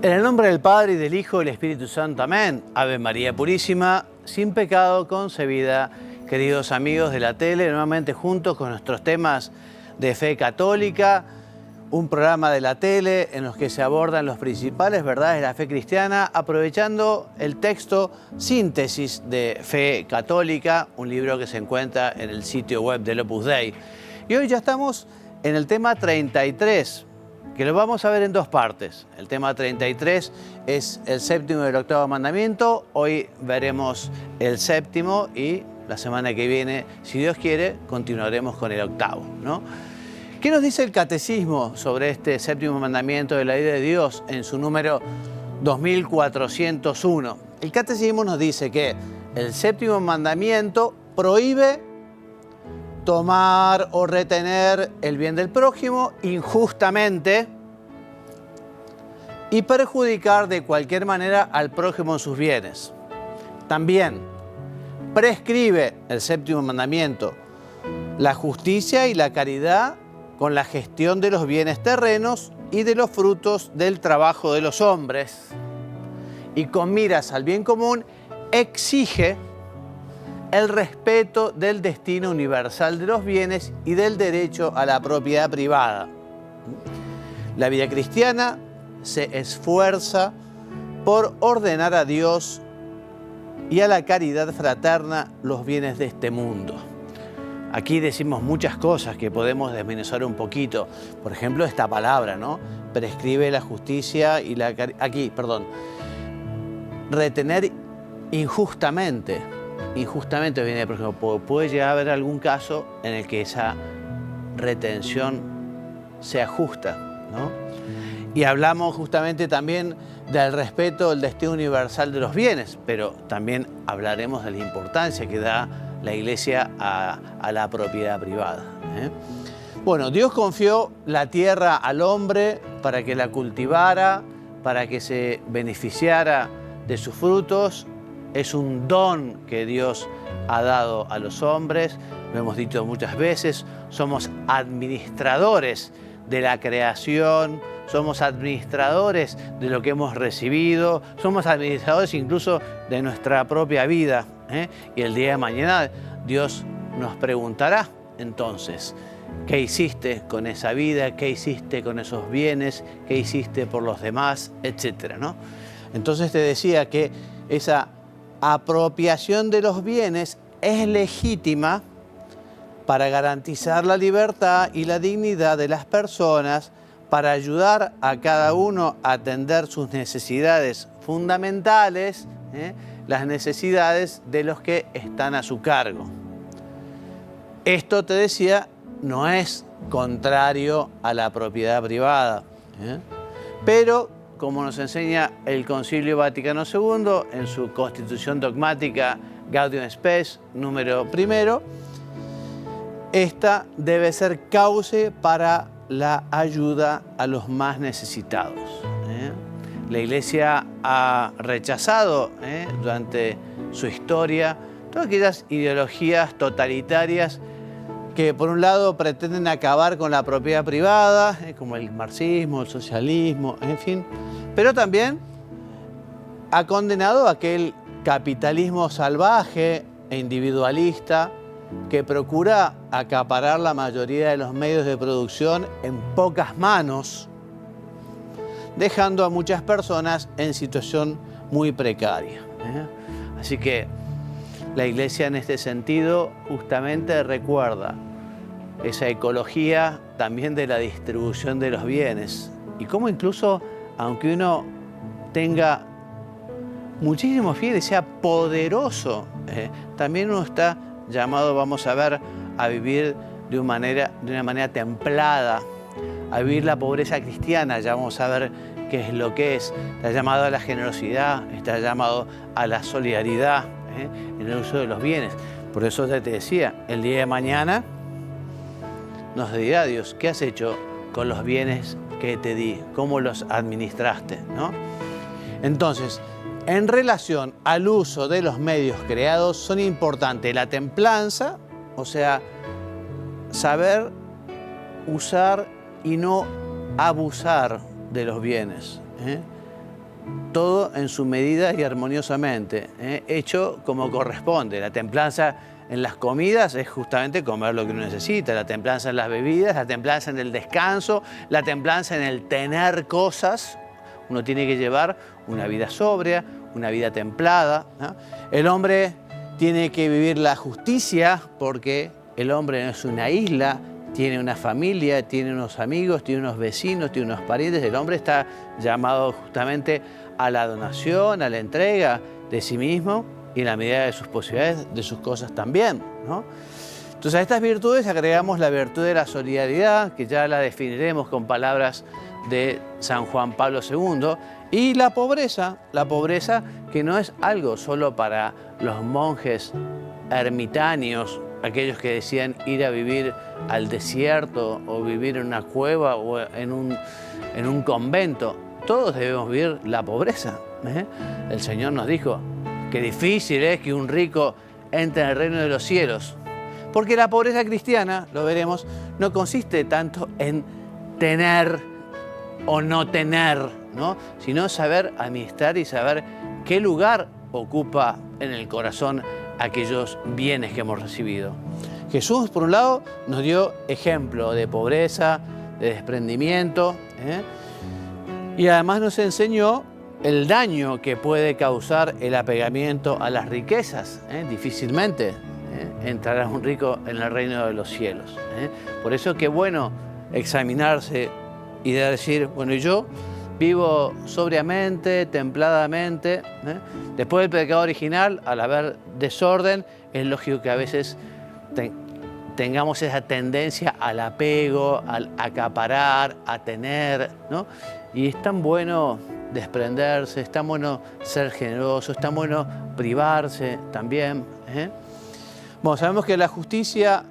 En el nombre del Padre, y del Hijo, y del Espíritu Santo. Amén. Ave María Purísima, sin pecado concebida. Queridos amigos de la tele, nuevamente juntos con nuestros temas de fe católica, un programa de la tele en los que se abordan los principales verdades de la fe cristiana, aprovechando el texto Síntesis de Fe Católica, un libro que se encuentra en el sitio web del Opus Dei. Y hoy ya estamos en el tema 33, que lo vamos a ver en dos partes. El tema 33 es el séptimo del octavo mandamiento. Hoy veremos el séptimo y la semana que viene, si Dios quiere, continuaremos con el octavo, ¿no? ¿Qué nos dice el Catecismo sobre este séptimo mandamiento de la ley de Dios en su número 2401? El Catecismo nos dice que el séptimo mandamiento prohíbe tomar o retener el bien del prójimo injustamente y perjudicar de cualquier manera al prójimo en sus bienes. También prescribe el séptimo mandamiento la justicia y la caridad con la gestión de los bienes terrenos y de los frutos del trabajo de los hombres, y con miras al bien común exige el respeto del destino universal de los bienes y del derecho a la propiedad privada. La vida cristiana se esfuerza por ordenar a Dios y a la caridad fraterna los bienes de este mundo. Aquí decimos muchas cosas que podemos desmenuzar un poquito. Por ejemplo, esta palabra, ¿no? Prescribe la justicia y la caridad. Aquí, perdón. Retener injustamente. Injustamente viene, por ejemplo, puede llegar a haber algún caso en el que esa retención sea justa, ¿no? Y hablamos justamente también del respeto del destino universal de los bienes, pero también hablaremos de la importancia que da la Iglesia a la propiedad privada, ¿eh? Bueno, Dios confió la tierra al hombre para que la cultivara, para que se beneficiara de sus frutos. Es un don que Dios ha dado a los hombres, lo hemos dicho muchas veces, somos administradores de la creación, somos administradores de lo que hemos recibido, somos administradores incluso de nuestra propia vida, ¿eh? Y el día de mañana Dios nos preguntará entonces, ¿qué hiciste con esa vida? ¿Qué hiciste con esos bienes? ¿Qué hiciste por los demás? Etcétera, ¿no? Entonces te decía que esa apropiación de los bienes es legítima para garantizar la libertad y la dignidad de las personas, para ayudar a cada uno a atender sus necesidades fundamentales, las necesidades de los que están a su cargo. Esto, te decía, no es contrario a la propiedad privada, pero, como nos enseña el Concilio Vaticano II en su Constitución Dogmática Gaudium Spes, número 1, esta debe ser cauce para la ayuda a los más necesitados. La Iglesia ha rechazado durante su historia todas aquellas ideologías totalitarias que por un lado pretenden acabar con la propiedad privada, como el marxismo, el socialismo, en fin, pero también ha condenado aquel capitalismo salvaje e individualista que procura acaparar la mayoría de los medios de producción en pocas manos, dejando a muchas personas en situación muy precaria. Así que la Iglesia en este sentido justamente recuerda esa ecología también de la distribución de los bienes y cómo incluso, aunque uno tenga muchísimos bienes, sea poderoso, también uno está llamado, vamos a ver, a vivir de una manera templada, a vivir la pobreza cristiana. Ya vamos a ver qué es lo que es. Está llamado a la generosidad, está llamado a la solidaridad en el uso de los bienes. Por eso ya te decía, el día de mañana nos dirá Dios, ¿qué has hecho con los bienes que te di? ¿Cómo los administraste, ¿no? Entonces, en relación al uso de los medios creados, son importantes la templanza, o sea, saber usar y no abusar de los bienes, todo en su medida y armoniosamente, hecho como corresponde. La templanza en las comidas es justamente comer lo que uno necesita, la templanza en las bebidas, la templanza en el descanso, la templanza en el tener cosas. Uno tiene que llevar una vida sobria, una vida templada, ¿no? El hombre tiene que vivir la justicia porque el hombre no es una isla, tiene una familia, tiene unos amigos, tiene unos vecinos, tiene unos parientes. El hombre está llamado justamente a la donación, a la entrega de sí mismo y en la medida de sus posibilidades, de sus cosas también, ¿no? Entonces a estas virtudes agregamos la virtud de la solidaridad, que ya la definiremos con palabras de San Juan Pablo II, y la pobreza que no es algo solo para los monjes ermitaños, aquellos que decían ir a vivir al desierto o vivir en una cueva o en un convento. Todos debemos vivir la pobreza, ¿eh? El Señor nos dijo que difícil es que un rico entre en el reino de los cielos, porque la pobreza cristiana, lo veremos, no consiste tanto en tener o no tener, ¿no? Sino saber administrar y saber qué lugar ocupa en el corazón aquellos bienes que hemos recibido. Jesús, por un lado, nos dio ejemplo de pobreza, de desprendimiento, y además nos enseñó el daño que puede causar el apegamiento a las riquezas. Difícilmente entrará un rico en el reino de los cielos. Por eso qué bueno examinarse y decir, bueno, yo vivo sobriamente, templadamente. Después del pecado original, al haber desorden, es lógico que a veces tengamos esa tendencia al apego, al acaparar, a tener, ¿no? Y es tan bueno desprenderse, es tan bueno ser generoso, es tan bueno privarse también. Bueno, sabemos que la justicia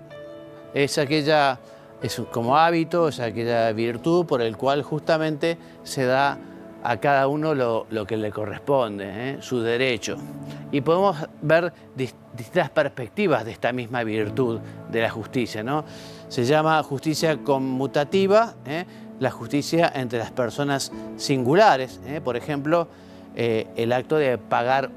es aquella, es como hábito, es aquella virtud por el cual justamente se da a cada uno lo que le corresponde, su derecho. Y podemos ver distintas perspectivas de esta misma virtud de la justicia, ¿no? Se llama justicia conmutativa, la justicia entre las personas singulares, por ejemplo, el acto de pagar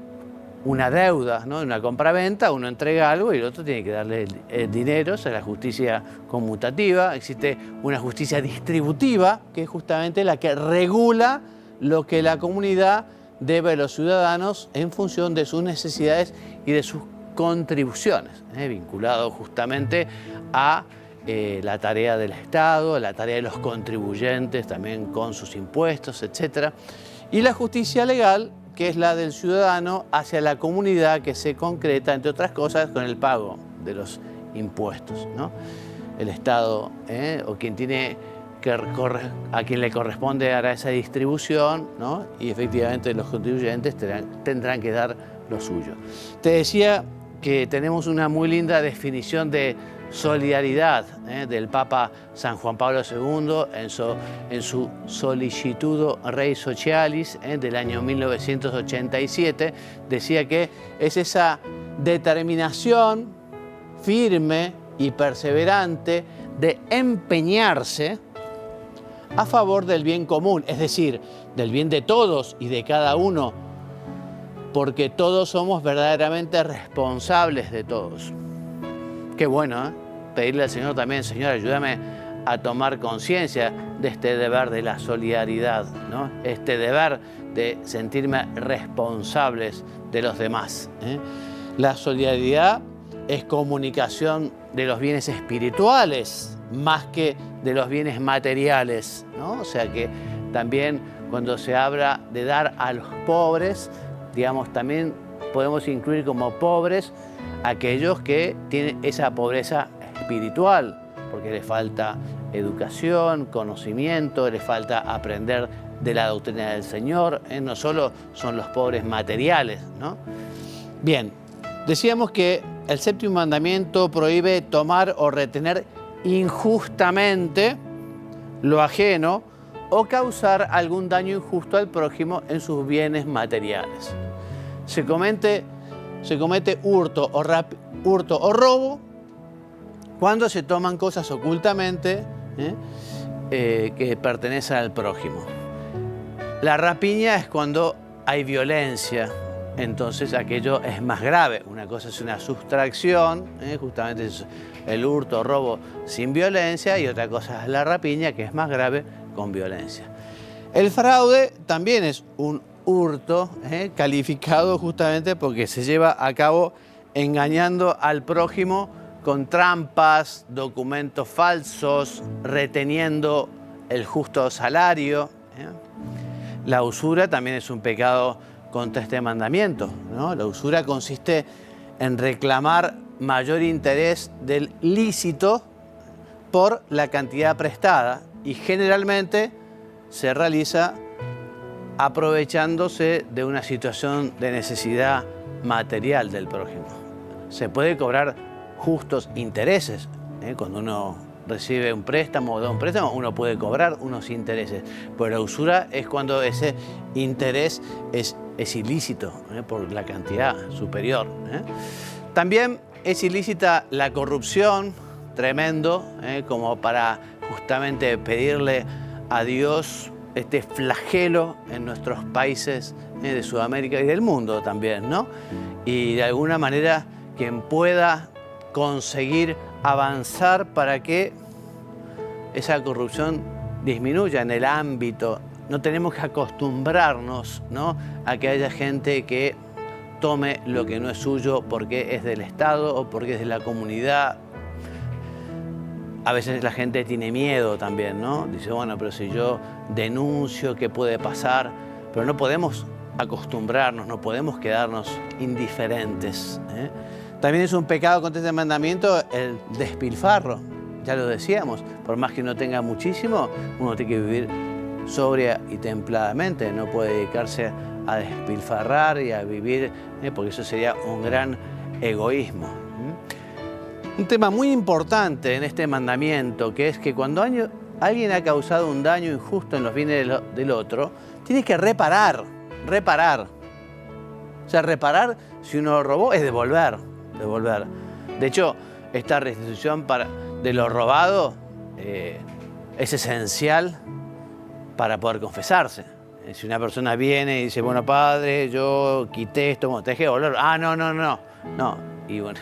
una deuda, ¿no? En una compraventa, uno entrega algo y el otro tiene que darle el dinero. Esa es la justicia conmutativa. Existe una justicia distributiva, que es justamente la que regula lo que la comunidad debe a los ciudadanos en función de sus necesidades y de sus contribuciones, vinculado justamente a la tarea del Estado, la tarea de los contribuyentes, también con sus impuestos, etc. Y la justicia legal, que es la del ciudadano hacia la comunidad, que se concreta, entre otras cosas, con el pago de los impuestos, ¿no? El Estado, o quien tiene a quien le corresponde hará esa distribución, ¿no? Y efectivamente los contribuyentes tendrán que dar lo suyo. Te decía que tenemos una muy linda definición de solidaridad del Papa San Juan Pablo II en su Sollicitudo Rei Socialis del año 1987. Decía que es esa determinación firme y perseverante de empeñarse a favor del bien común, es decir, del bien de todos y de cada uno, porque todos somos verdaderamente responsables de todos. Qué bueno, pedirle al Señor también, Señor, ayúdame a tomar conciencia de este deber de la solidaridad, ¿no? Este deber de sentirme responsables de los demás. La solidaridad es comunicación de los bienes espirituales más que de los bienes materiales, ¿no? O sea que también cuando se habla de dar a los pobres, digamos, también podemos incluir como pobres aquellos que tienen esa pobreza espiritual, porque les falta educación, conocimiento, les falta aprender de la doctrina del Señor, no solo son los pobres materiales, ¿no? Bien, decíamos que el séptimo mandamiento prohíbe tomar o retener injustamente lo ajeno o causar algún daño injusto al prójimo en sus bienes materiales. Se comete hurto o robo cuando se toman cosas ocultamente que pertenecen al prójimo. La rapiña es cuando hay violencia, entonces aquello es más grave. Una cosa es una sustracción, justamente es el hurto o robo sin violencia, y otra cosa es la rapiña, que es más grave con violencia. El fraude también es un hurto, calificado justamente porque se lleva a cabo engañando al prójimo con trampas, documentos falsos, reteniendo el justo salario. La usura también es un pecado contra este mandamiento, ¿no? La usura consiste en reclamar mayor interés del lícito por la cantidad prestada y generalmente se realiza aprovechándose de una situación de necesidad material del prójimo. Se puede cobrar justos intereses, cuando uno recibe un préstamo o da un préstamo, uno puede cobrar unos intereses, pero la usura es cuando ese interés es ilícito, por la cantidad superior. También es ilícita la corrupción, tremendo, como para justamente pedirle a Dios este flagelo en nuestros países de Sudamérica y del mundo también, ¿no? Y de alguna manera quien pueda conseguir avanzar para que esa corrupción disminuya en el ámbito. No tenemos que acostumbrarnos, ¿no?, a que haya gente que tome lo que no es suyo porque es del Estado o porque es de la comunidad. A veces la gente tiene miedo también, ¿no? Dice, bueno, pero si yo denuncio, ¿qué puede pasar? Pero no podemos acostumbrarnos, no podemos quedarnos indiferentes. También es un pecado contra este mandamiento el despilfarro. Ya lo decíamos, por más que no tenga muchísimo, uno tiene que vivir sobria y templadamente. No puede dedicarse a despilfarrar y a vivir, porque eso sería un gran egoísmo. Un tema muy importante en este mandamiento, que es que cuando alguien ha causado un daño injusto en los bienes del otro, tiene que reparar. O sea, reparar, si uno lo robó, es devolver. De hecho, esta restitución de lo robado es esencial para poder confesarse. Si una persona viene y dice, bueno, padre, yo quité esto, bueno, te dejé devolver. Ah, no. Y bueno,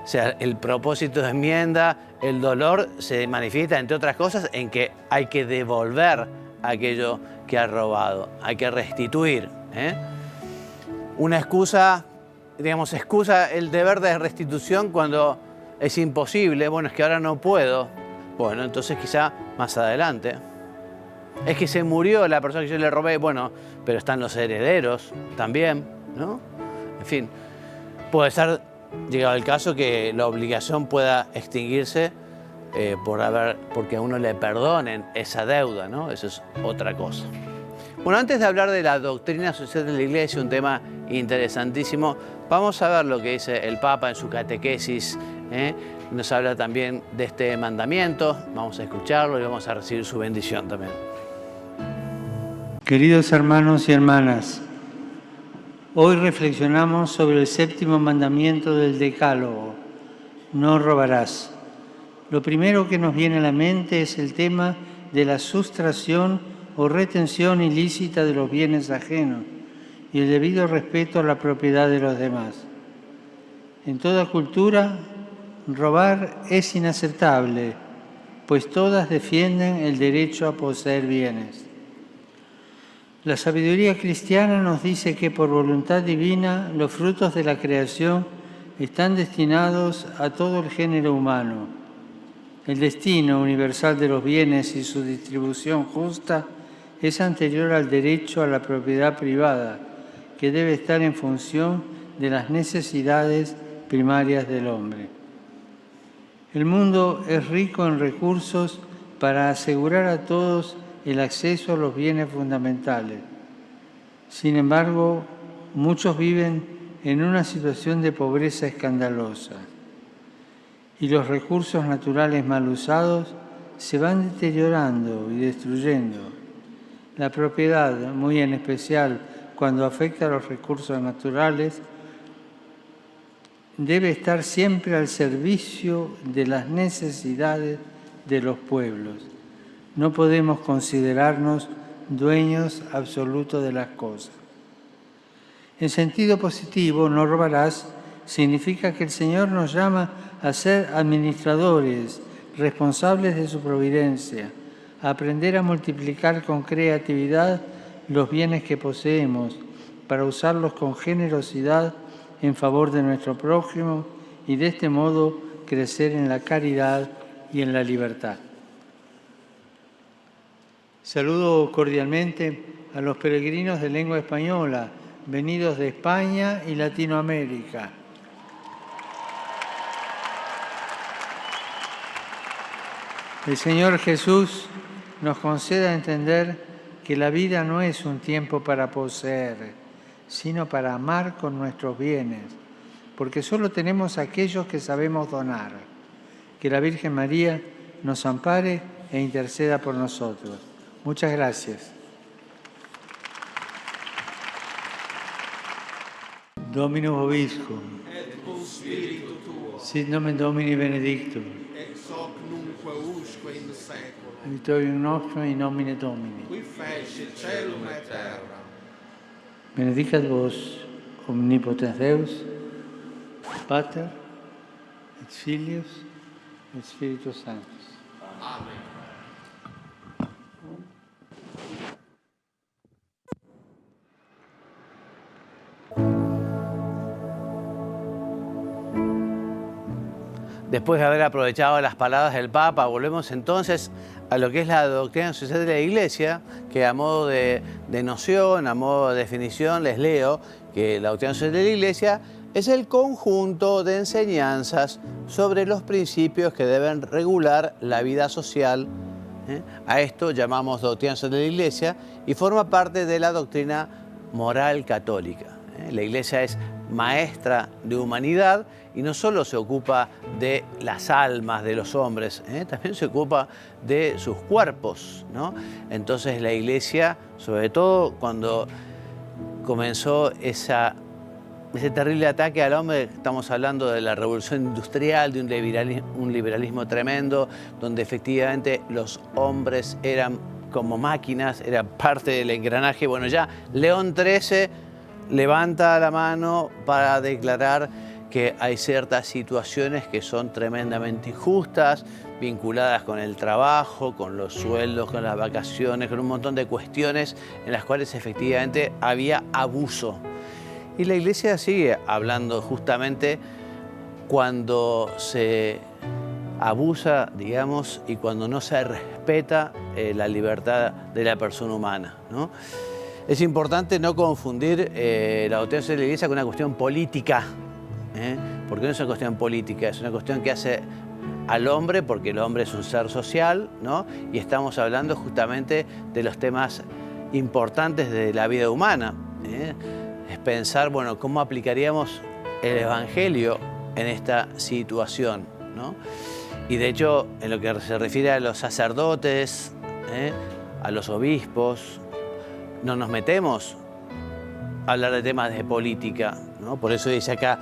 o sea, el propósito de enmienda, el dolor se manifiesta, entre otras cosas, en que hay que devolver aquello que ha robado, hay que restituir. Una excusa, digamos, excusa el deber de restitución cuando es imposible. Bueno, es que ahora no puedo. Bueno, entonces quizá más adelante. Es que se murió la persona que yo le robé. Bueno, pero están los herederos también, ¿no? En fin, puede ser llegado el caso que la obligación pueda extinguirse porque a uno le perdonen esa deuda, ¿no? Eso es otra cosa. Bueno, antes de hablar de la doctrina social de la Iglesia, un tema interesantísimo, vamos a ver lo que dice el Papa en su catequesis. Nos habla también de este mandamiento. Vamos a escucharlo y vamos a recibir su bendición también. Queridos hermanos y hermanas, hoy reflexionamos sobre el séptimo mandamiento del Decálogo: no robarás. Lo primero que nos viene a la mente es el tema de la sustracción o retención ilícita de los bienes ajenos y el debido respeto a la propiedad de los demás. En toda cultura, robar es inaceptable, pues todas defienden el derecho a poseer bienes. La sabiduría cristiana nos dice que por voluntad divina los frutos de la creación están destinados a todo el género humano. El destino universal de los bienes y su distribución justa es anterior al derecho a la propiedad privada, que debe estar en función de las necesidades primarias del hombre. El mundo es rico en recursos para asegurar a todos el acceso a los bienes fundamentales. Sin embargo, muchos viven en una situación de pobreza escandalosa y los recursos naturales mal usados se van deteriorando y destruyendo. La propiedad, muy en especial cuando afecta a los recursos naturales, debe estar siempre al servicio de las necesidades de los pueblos. No podemos considerarnos dueños absolutos de las cosas. En sentido positivo, no robarás significa que el Señor nos llama a ser administradores, responsables de su providencia, a aprender a multiplicar con creatividad los bienes que poseemos, para usarlos con generosidad en favor de nuestro prójimo y de este modo crecer en la caridad y en la libertad. Saludo cordialmente a los peregrinos de lengua española, venidos de España y Latinoamérica. El Señor Jesús nos conceda entender que la vida no es un tiempo para poseer, sino para amar con nuestros bienes, porque solo tenemos aquellos que sabemos donar. Que la Virgen María nos ampare e interceda por nosotros. Muchas gracias. Dominus vobiscum. Et cum spiritu tuo. Sit nomen Domini benedictum. Ex hoc nunquo usque in seculum. Aiutorium nostrum in nomine Domini. Qui feci celum et terra. Benedicat vos, omnipotens Deus, Pater, et Filius, et Spiritus Sanctus. Amen. Después de haber aprovechado las palabras del Papa, volvemos entonces a lo que es la doctrina social de la Iglesia, que a modo de noción, a modo de definición, les leo que la doctrina social de la Iglesia es el conjunto de enseñanzas sobre los principios que deben regular la vida social. A esto llamamos doctrina social de la Iglesia y forma parte de la doctrina moral católica. La Iglesia es maestra de humanidad y no solo se ocupa de las almas de los hombres, también se ocupa de sus cuerpos, ¿no? Entonces la Iglesia, sobre todo cuando comenzó ese terrible ataque al hombre, estamos hablando de la revolución industrial, de un liberalismo tremendo, donde efectivamente los hombres eran como máquinas, eran parte del engranaje. Bueno, ya León XIII levanta la mano para declarar que hay ciertas situaciones que son tremendamente injustas, vinculadas con el trabajo, con los sueldos, con las vacaciones, con un montón de cuestiones en las cuales efectivamente había abuso. Y la Iglesia sigue hablando justamente cuando se abusa, digamos, y cuando no se respeta la libertad de la persona humana, ¿no? Es importante no confundir la doctrina social de la Iglesia con una cuestión política, porque no es una cuestión política, es una cuestión que hace al hombre, porque el hombre es un ser social, ¿no? Y estamos hablando justamente de los temas importantes de la vida humana. Es pensar, bueno, cómo aplicaríamos el Evangelio en esta situación, ¿no? Y de hecho, en lo que se refiere a los sacerdotes, a los obispos, no nos metemos a hablar de temas de política, ¿no? Por eso dice acá,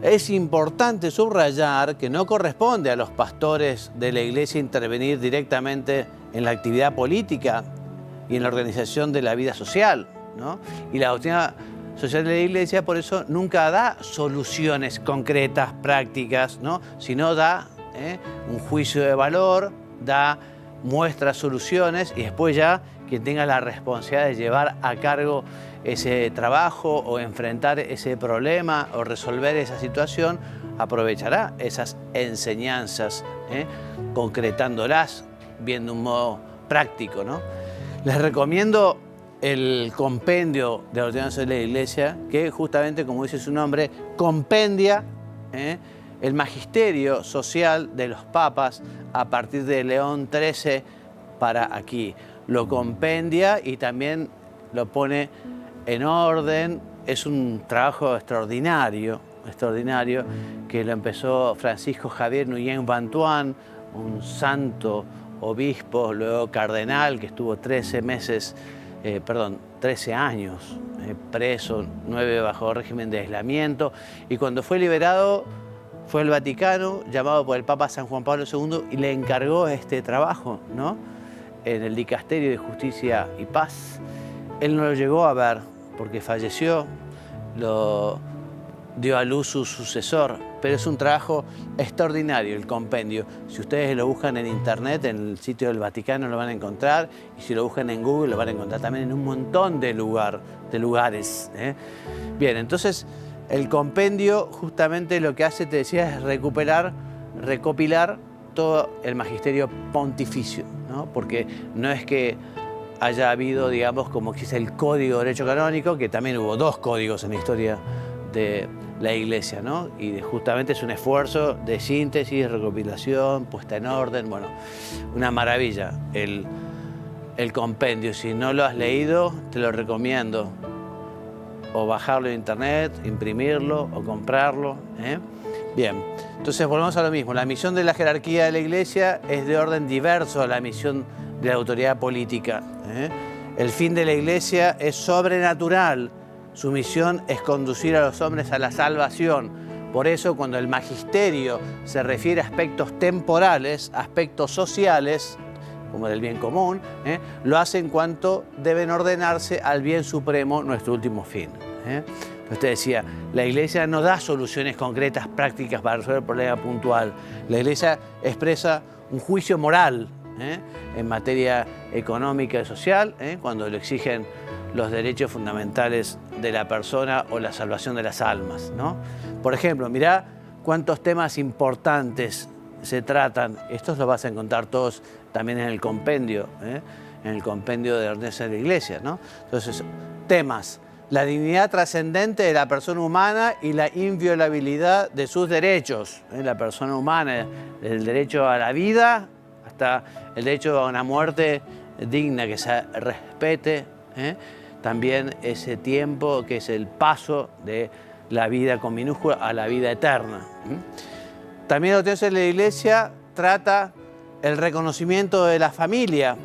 es importante subrayar que no corresponde a los pastores de la Iglesia intervenir directamente en la actividad política y en la organización de la vida social, ¿no? Y la doctrina social de la Iglesia por eso nunca da soluciones concretas, prácticas, ¿no? Sino da un juicio de valor, muestra soluciones y después ya quien tenga la responsabilidad de llevar a cargo ese trabajo o enfrentar ese problema o resolver esa situación, aprovechará esas enseñanzas, concretándolas, viendo un modo práctico, ¿no? Les recomiendo el compendio de la doctrina social de la Iglesia, que justamente, como dice su nombre, compendia el magisterio social de los papas a partir de León XIII para aquí. Lo compendia y también lo pone en orden. Es un trabajo extraordinario que lo empezó Francisco Javier Nguyen Van Thuan, un santo obispo, luego cardenal, que estuvo 13 años preso, 9 bajo régimen de aislamiento, y cuando fue liberado fue al Vaticano, llamado por el Papa San Juan Pablo II, y le encargó este trabajo, ¿no? en el Dicasterio de Justicia y Paz. Él no lo llegó a ver porque falleció, lo dio a luz su sucesor, pero es un trabajo extraordinario el compendio. Si ustedes lo buscan en internet, en el sitio del Vaticano lo van a encontrar, y si lo buscan en Google lo van a encontrar también en un montón de lugares. Bien, entonces el compendio justamente lo que hace, te decía, es recopilar todo el magisterio pontificio, ¿no? Porque no es que haya habido, digamos, como que es el Código de Derecho Canónico, que también hubo 2 códigos en la historia de la Iglesia, ¿no? Y justamente es un esfuerzo de síntesis, recopilación, puesta en orden, bueno, una maravilla el compendio. Si no lo has leído, te lo recomiendo, o bajarlo en internet, imprimirlo o comprarlo, ¿eh? Bien, entonces volvemos a lo mismo. La misión de la jerarquía de la Iglesia es de orden diverso a la misión de la autoridad política, ¿eh? El fin de la Iglesia es sobrenatural. Su misión es conducir a los hombres a la salvación. Por eso, cuando el magisterio se refiere a aspectos temporales, aspectos sociales, como del bien común, lo hace en cuanto deben ordenarse al bien supremo, nuestro último fin. Usted decía, la Iglesia no da soluciones concretas, prácticas para resolver el problema puntual. La Iglesia expresa un juicio moral en materia económica y social, cuando lo exigen los derechos fundamentales de la persona o la salvación de las almas, ¿no? Por ejemplo, mirá cuántos temas importantes se tratan. Estos los vas a encontrar todos también en el compendio, en el compendio de ordenanza de la Iglesia, ¿no? Entonces, temas: la dignidad trascendente de la persona humana y la inviolabilidad de sus derechos. La persona humana, el derecho a la vida hasta el derecho a una muerte digna, que se respete, también ese tiempo que es el paso de la vida con minúscula a la vida eterna. También la ordenanza de la Iglesia trata el reconocimiento de la familia,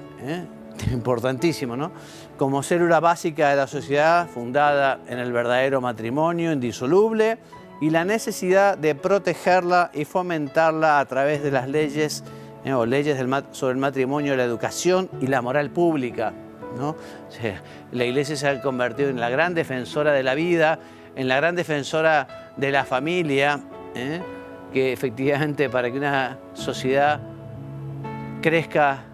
importantísimo, ¿no? Como célula básica de la sociedad, fundada en el verdadero matrimonio indisoluble, y la necesidad de protegerla y fomentarla a través de las leyes o leyes sobre el matrimonio, la educación y la moral pública, ¿no? O sea, la Iglesia se ha convertido en la gran defensora de la vida, en la gran defensora de la familia, que efectivamente para que una sociedad crezca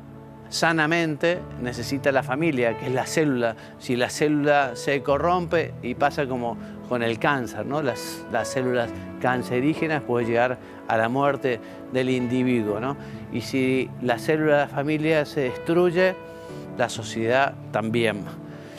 sanamente necesita la familia, que es la célula. Si la célula se corrompe, y pasa como con el cáncer, ¿no? Las células cancerígenas pueden llegar a la muerte del individuo, ¿no? Y si la célula de la familia se destruye, la sociedad también.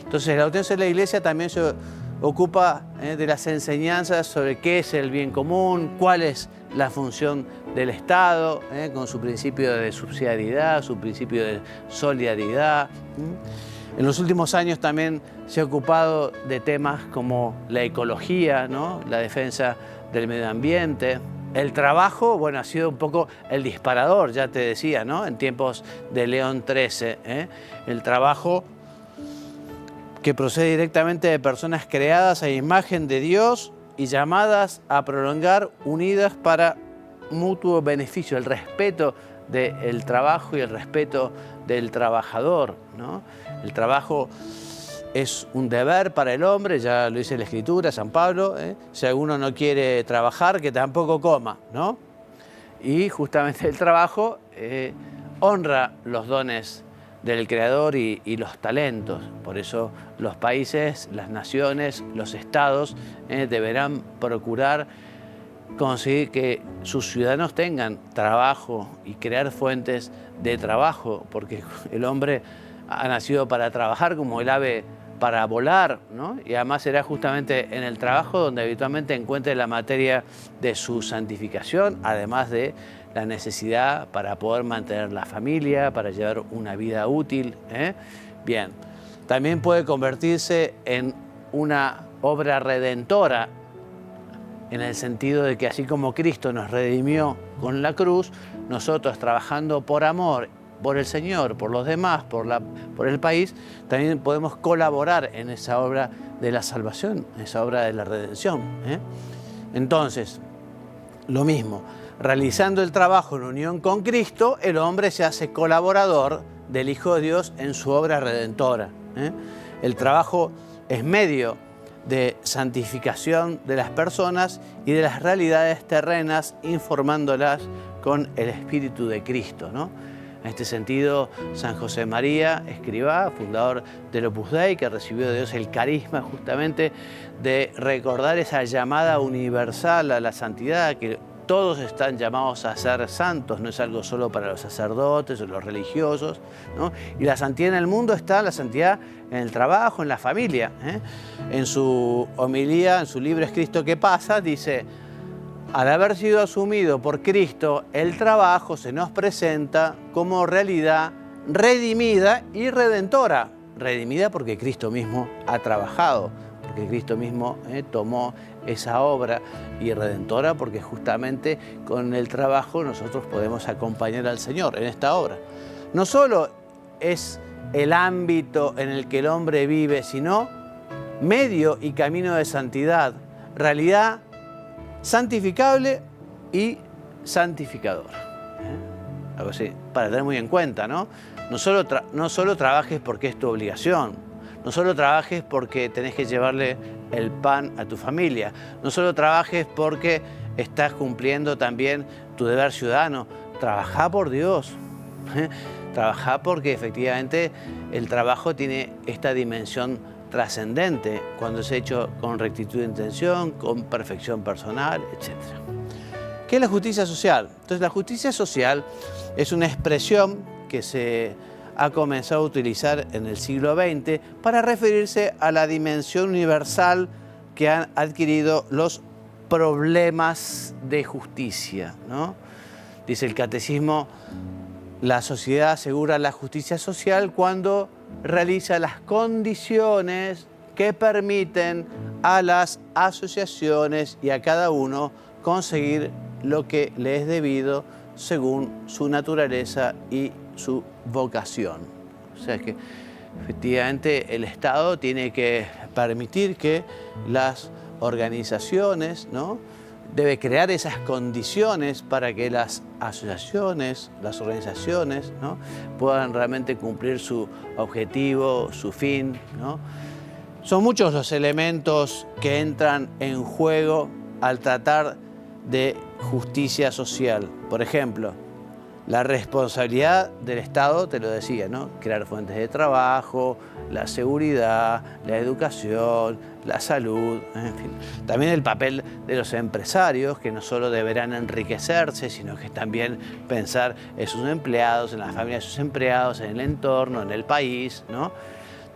Entonces la ordenanza de la Iglesia también se ocupa de las enseñanzas sobre qué es el bien común, cuál es la función del Estado, con su principio de subsidiariedad, su principio de solidaridad. En los últimos años también se ha ocupado de temas como la ecología, ¿no? La defensa del medio ambiente. El trabajo, bueno, ha sido un poco el disparador, ya te decía, ¿no? En tiempos de León XIII, el trabajo que procede directamente de personas creadas a imagen de Dios y llamadas a prolongar unidas para mutuo beneficio, el respeto del trabajo y el respeto del trabajador, ¿no? El trabajo es un deber para el hombre, ya lo dice la Escritura, San Pablo, si alguno no quiere trabajar, que tampoco coma, ¿no? Y justamente el trabajo honra los dones del Creador y los talentos. Por eso los países, las naciones, los estados deberán procurar conseguir que sus ciudadanos tengan trabajo y crear fuentes de trabajo, porque el hombre ha nacido para trabajar como el ave para volar, ¿no? Y además será justamente en el trabajo donde habitualmente encuentre la materia de su santificación, además de la necesidad para poder mantener la familia, para llevar una vida útil. Bien, también puede convertirse en una obra redentora, en el sentido de que así como Cristo nos redimió con la cruz, nosotros trabajando por amor, por el Señor, por los demás, por el país, también podemos colaborar en esa obra de la salvación, en esa obra de la redención. Entonces, lo mismo, realizando el trabajo en unión con Cristo, el hombre se hace colaborador del Hijo de Dios en su obra redentora. El trabajo es medio de santificación de las personas y de las realidades terrenas, informándolas con el Espíritu de Cristo, ¿no? En este sentido, San José María Escrivá, fundador del Opus Dei, que recibió de Dios el carisma justamente de recordar esa llamada universal a la santidad, que todos están llamados a ser santos, no es algo solo para los sacerdotes o los religiosos, ¿no? Y la santidad en el mundo está, la santidad en el trabajo, en la familia. En su homilía, en su libro Es Cristo que pasa, dice: al haber sido asumido por Cristo, el trabajo se nos presenta como realidad redimida y redentora. Redimida porque Cristo mismo ha trabajado, porque Cristo mismo tomó esa obra, y redentora porque justamente con el trabajo nosotros podemos acompañar al Señor en esta obra. No solo es el ámbito en el que el hombre vive, sino medio y camino de santidad, realidad santificable y santificador. Algo así, para tener muy en cuenta, ¿no? No solo trabajes porque es tu obligación, no solo trabajes porque tenés que llevarle el pan a tu familia, no solo trabajes porque estás cumpliendo también tu deber ciudadano, trabajá por Dios, trabajá porque efectivamente el trabajo tiene esta dimensión trascendente cuando es hecho con rectitud de intención, con perfección personal, etc. ¿Qué es la justicia social? Entonces, la justicia social es una expresión que se ha comenzado a utilizar en el siglo XX para referirse a la dimensión universal que han adquirido los problemas de justicia, ¿no? Dice el Catecismo: la sociedad asegura la justicia social cuando realiza las condiciones que permiten a las asociaciones y a cada uno conseguir lo que le es debido según su naturaleza y su vocación. O sea que efectivamente el Estado tiene que permitir que las organizaciones, ¿no?, debe crear esas condiciones para que las asociaciones, las organizaciones, ¿no?, puedan realmente cumplir su objetivo, su fin, ¿no? Son muchos los elementos que entran en juego al tratar de justicia social. Por ejemplo, la responsabilidad del Estado, te lo decía, ¿no?, crear fuentes de trabajo, la seguridad, la educación, la salud, en fin. También el papel de los empresarios, que no solo deberán enriquecerse, sino que también pensar en sus empleados, en la familia de sus empleados, en el entorno, en el país, ¿no?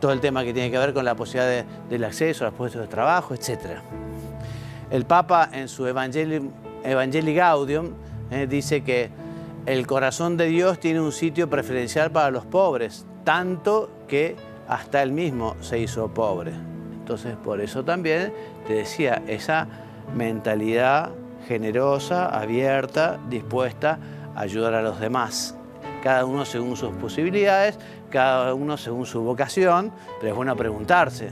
Todo el tema que tiene que ver con la posibilidad del acceso a los puestos de trabajo, etc. El Papa, en su Evangelii Gaudium, dice que el corazón de Dios tiene un sitio preferencial para los pobres, tanto que hasta él mismo se hizo pobre. Entonces, por eso también te decía, esa mentalidad generosa, abierta, dispuesta a ayudar a los demás. Cada uno según sus posibilidades, cada uno según su vocación, pero es bueno preguntarse: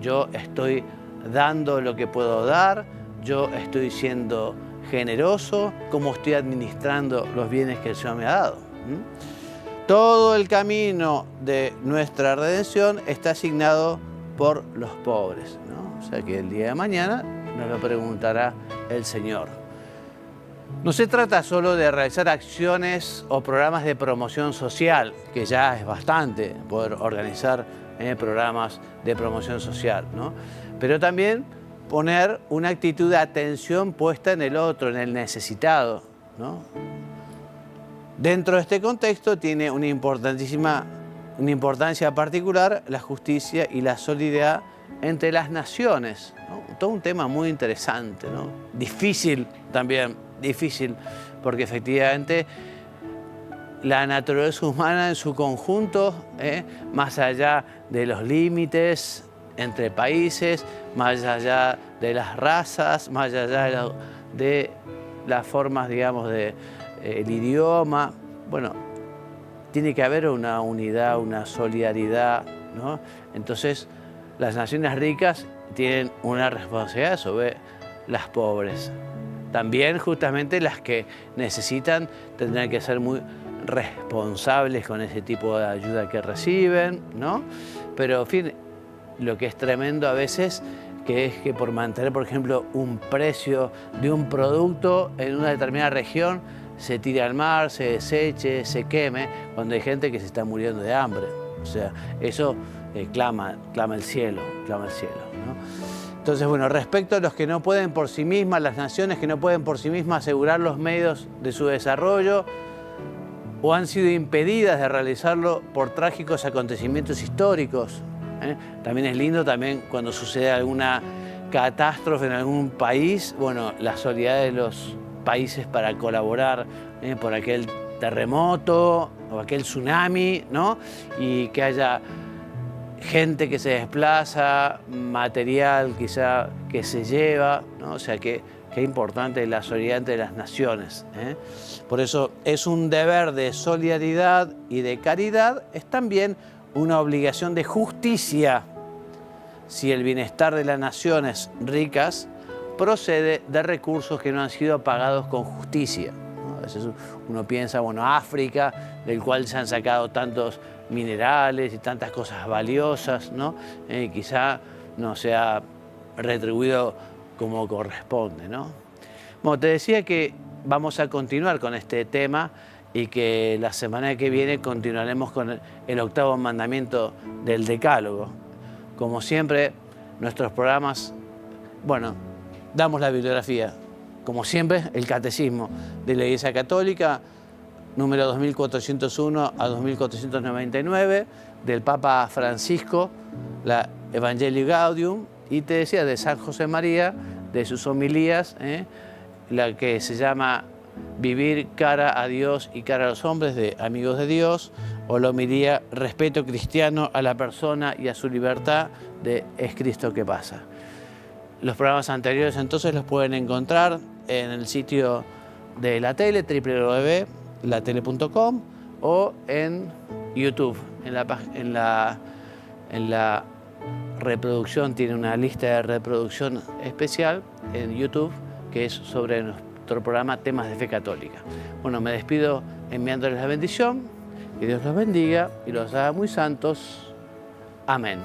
¿yo estoy dando lo que puedo dar? ¿Yo estoy siendo generoso? ¿Cómo estoy administrando los bienes que el Señor me ha dado? Todo el camino de nuestra redención está asignado por los pobres, ¿no? O sea que el día de mañana nos lo preguntará el Señor. No se trata solo de realizar acciones o programas de promoción social, que ya es bastante poder organizar programas de promoción social, ¿no? Pero también poner una actitud de atención puesta en el otro, en el necesitado, ¿no? Dentro de este contexto tiene una importancia particular la justicia y la solidaridad entre las naciones, ¿no? Todo un tema muy interesante, ¿no? Difícil también, difícil, porque efectivamente la naturaleza humana en su conjunto, más allá de los límites entre países, más allá de las razas, más allá de las formas, digamos, del idioma, bueno, tiene que haber una unidad, una solidaridad, ¿no? Entonces, las naciones ricas tienen una responsabilidad sobre las pobres. También, justamente, las que necesitan tendrán que ser muy responsables con ese tipo de ayuda que reciben, ¿no? Pero, en fin, lo que es tremendo a veces que es que por mantener, por ejemplo, un precio de un producto en una determinada región, se tire al mar, se deseche, se queme, cuando hay gente que se está muriendo de hambre. O sea, eso clama el cielo, ¿no? Entonces, bueno, respecto a los que no pueden por sí mismas, las naciones que no pueden por sí mismas asegurar los medios de su desarrollo o han sido impedidas de realizarlo por trágicos acontecimientos históricos. También es lindo cuando sucede alguna catástrofe en algún país, bueno, la solidaridad de los países para colaborar por aquel terremoto o aquel tsunami, ¿no? Y que haya gente que se desplaza, material quizá que se lleva, ¿no? O sea, qué importante la solidaridad entre las naciones, ¿eh? Por eso es un deber de solidaridad y de caridad, es también una obligación de justicia si el bienestar de las naciones ricas procede de recursos que no han sido pagados con justicia, ¿no? A veces uno piensa, bueno, África, del cual se han sacado tantos minerales y tantas cosas valiosas, ¿no? Quizá no se ha retribuido como corresponde, ¿no? Bueno, te decía que vamos a continuar con este tema y que la semana que viene continuaremos con el octavo mandamiento del Decálogo. Como siempre, nuestros programas, bueno, damos la bibliografía. Como siempre, el Catecismo de la Iglesia Católica, número 2401 a 2499, del Papa Francisco, la Evangelii Gaudium, y te decía de San José María, de sus homilías, la que se llama Vivir cara a Dios y cara a los hombres, de Amigos de Dios, o la homilía Respeto cristiano a la persona y a su libertad, de Es Cristo que pasa. Los programas anteriores entonces los pueden encontrar en el sitio de la tele, www.latele.com, o en YouTube, en la reproducción, tiene una lista de reproducción especial en YouTube que es sobre nuestro programa Temas de Fe Católica. Bueno, me despido enviándoles la bendición, que Dios los bendiga y los haga muy santos. Amén.